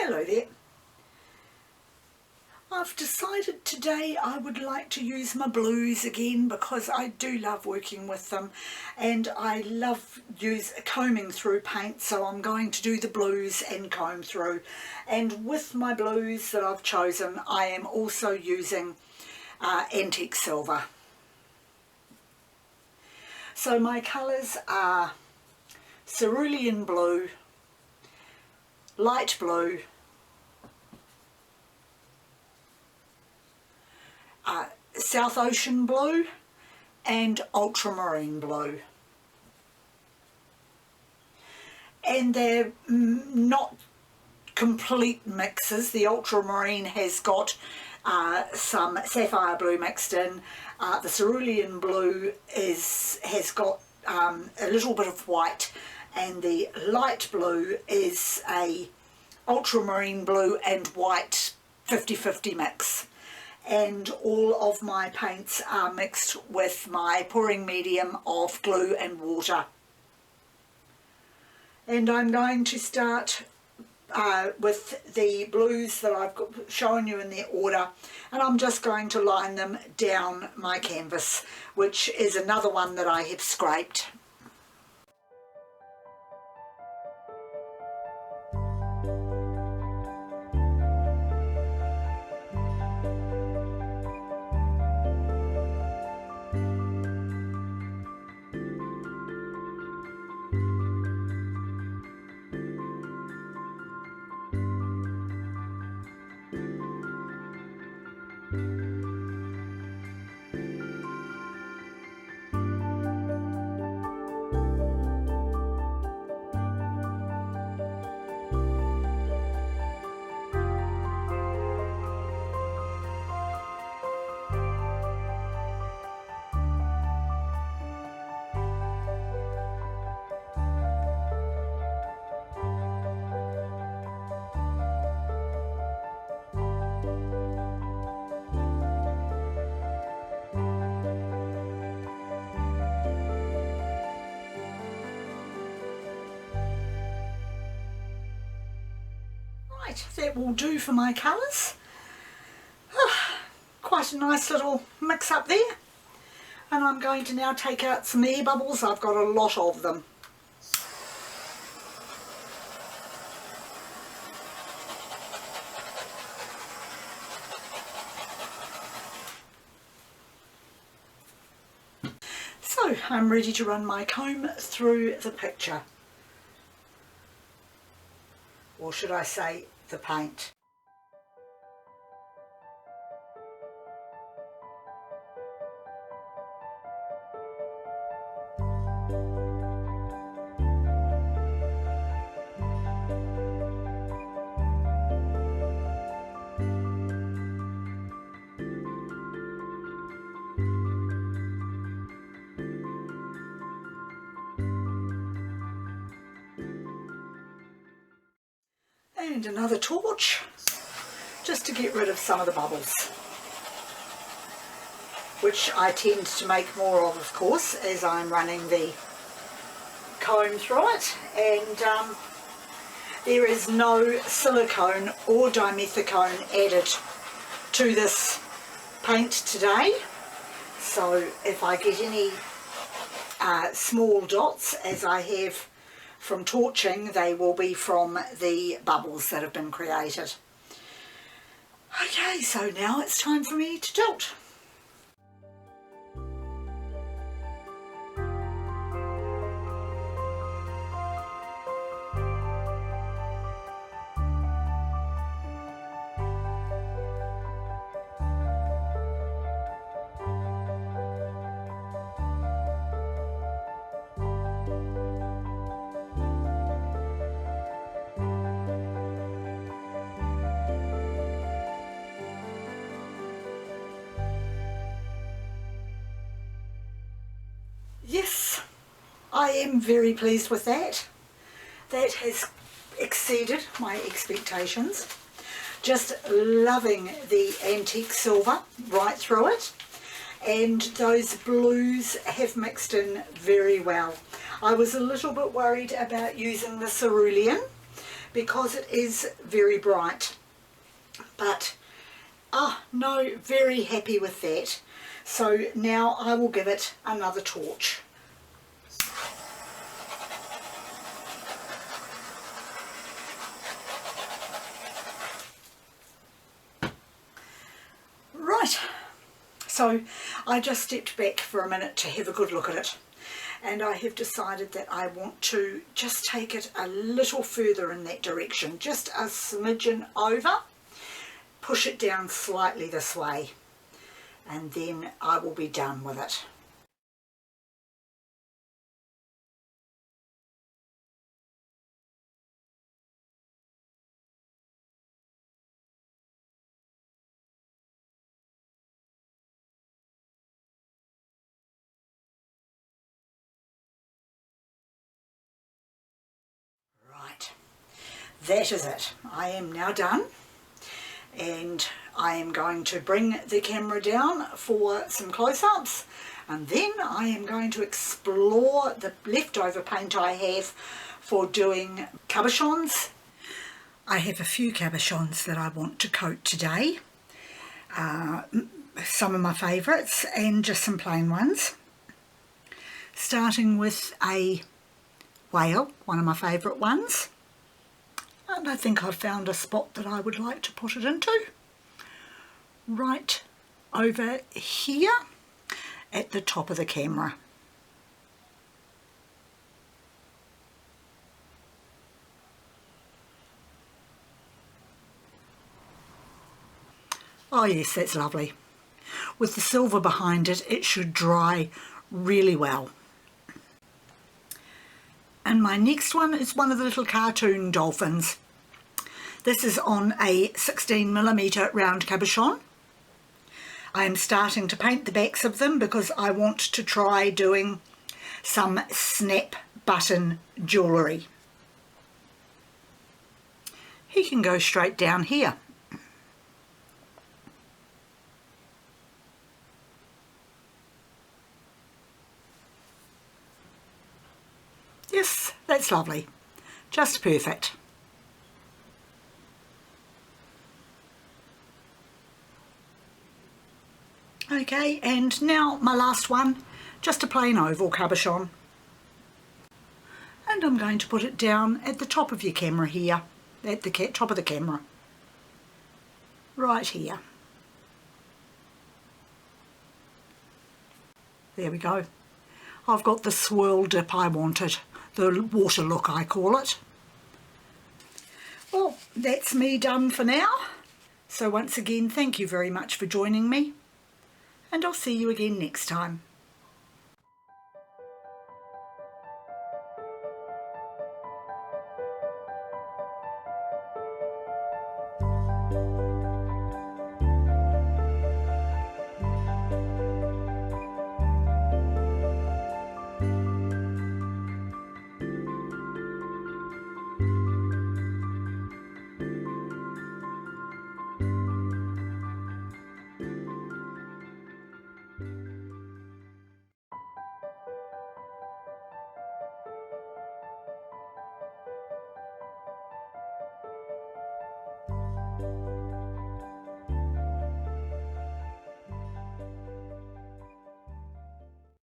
Hello there. I've decided today I would like to use my blues again because I do love working with them and I love combing through paint, so I'm going to do the blues and comb through. And with my blues that I've chosen, I am also using antique silver. So my colours are cerulean blue, light blue, South Ocean blue and ultramarine blue. And they're not complete mixes. The ultramarine has got some sapphire blue mixed in. The cerulean blue has got a little bit of white, and the light blue is a ultramarine blue and white 50-50 mix. And all of my paints are mixed with my pouring medium of glue and water. And I'm going to start with the blues that I've shown you in their order, and I'm just going to line them down my canvas, which is another one that I have scraped. That will do for my colours. Quite a nice little mix up there, and I'm going to now take out some air bubbles. I've got a lot of them. So I'm ready to run my comb through the picture, or should I say the paint. And another torch, just to get rid of some of the bubbles, which I tend to make more of course, as I'm running the comb through it. And there is no silicone or dimethicone added to this paint today, so if I get any small dots, as I have from torching, they will be from the bubbles that have been created. Okay, so now it's time for me to tilt. Yes, I am very pleased with that. That has exceeded my expectations. Just loving the antique silver right through it, and those blues have mixed in very well. I was a little bit worried about using the cerulean because it is very bright. But no, very happy with that. So now I will give it another torch. Right, so I just stepped back for a minute to have a good look at it, and I have decided that I want to just take it a little further in that direction, just a smidgen over, push it down slightly this way, and then I will be done with it. Right, that is it. I am now done, and I am going to bring the camera down for some close-ups, and then I am going to explore the leftover paint I have for doing cabochons. I have a few cabochons that I want to coat today, some of my favourites and just some plain ones, starting with a whale, one of my favourite ones, and I think I've found a spot that I would like to put it into, right over here at the top of the camera. Oh yes, that's lovely. With the silver behind it, it should dry really well. And my next one is one of the little cartoon dolphins. This is on a 16mm round cabochon. I am starting to paint the backs of them because I want to try doing some snap button jewellery. He can go straight down here. Yes, that's lovely. Just perfect. Okay, and now my last one, just a plain oval cabochon. And I'm going to put it down at the top of your camera here, at the top of the camera. Right here. There we go. I've got the swirl dip I wanted, the water look I call it. Well, that's me done for now. So once again, thank you very much for joining me, and I'll see you again next time.